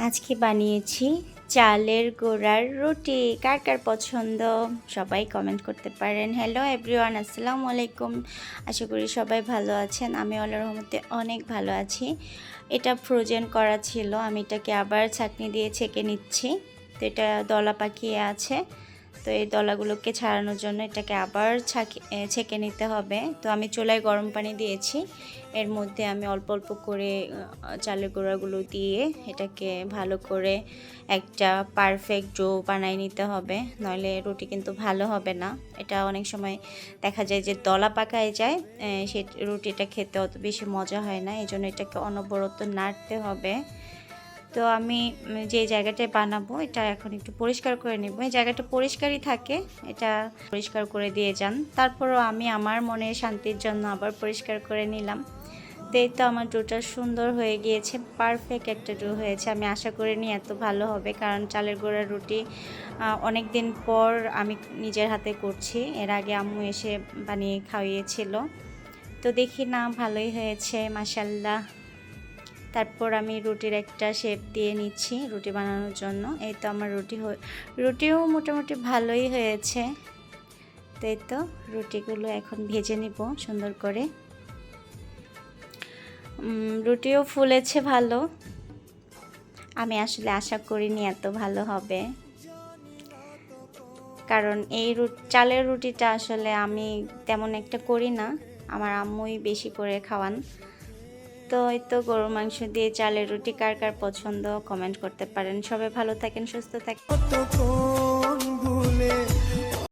আজকে বানিয়েছি চালের গুঁড়ার রুটি। কার কার পছন্দ সবাই কমেন্ট করতে পারেন। হ্যালো এভরিওয়ান, আসসালামু আলাইকুম। আশা করি সবাই ভালো আছেন। আমি আল্লাহর রহমতে অনেক ভালো আছি। এটা ফ্রোজেন করা ছিল, আমি এটাকে আবার ছাঁকনি দিয়ে ছেঁকে নিচ্ছি। তো এটা দলা পাকিয়ে আছে, তো এই দলাগুলোকে ছাড়ানোর জন্য এটাকে আবার ছেঁকে নিতে হবে। তো আমি চুলায় গরম পানি দিয়েছি, এর মধ্যে আমি অল্প অল্প করে চালের গুঁড়াগুলো দিয়ে এটাকে ভালো করে একটা পারফেক্ট ডো বানিয়ে নিতে হবে, নইলে রুটি কিন্তু ভালো হবে না। এটা অনেক সময় দেখা যায় যে দলা পাকায় যায়, সে রুটিটা খেতে অত বেশি মজা হয় না, এই জন্য এটাকে অনবরত নাড়তে হবে। তো আমি যে জায়গাটায় বানাবো এটা এখন একটু পরিষ্কার করে নেব। এই জায়গাটা পরিষ্কারই থাকে, এটা পরিষ্কার করে দিয়ে যান। তারপরও আমি আমার মনের শান্তির জন্য আবার পরিষ্কার করে নিলাম। তো এই তো আমার ডোটা সুন্দর হয়ে গিয়েছে, পারফেক্ট একটা ডো হয়েছে। আমি আশা করিনি এত ভালো হবে, কারণ চালের গুঁড়ার রুটি অনেক দিন পর আমি নিজের হাতে করছি। এর আগে আম্মু এসে বানিয়ে খাইয়েছিল, তো দেখি না ভালোই হয়েছে মাশাআল্লাহ। তারপর আমি রুটির একটা শেপ দিয়ে নিচ্ছি রুটি বানানোর জন্য। এই তো আমার রুটিও মোটামুটি ভালোই হয়েছে। তো এই তো রুটিগুলো এখন ভেজে নিব সুন্দর করে। রুটিও ফুলেছে ভালো, আমি আসলে আশা করিনি এত ভালো হবে, কারণ এই চালের রুটিটা আসলে আমি তেমন একটা করি না, আমার আম্মুই বেশি করে খাওয়ান। তো এই তো গরুর মাংস দিয়ে চালের রুটি কার কার পছন্দ কমেন্ট করতে পারেন। সবাই ভালো থাকেন, সুস্থ থাকেন।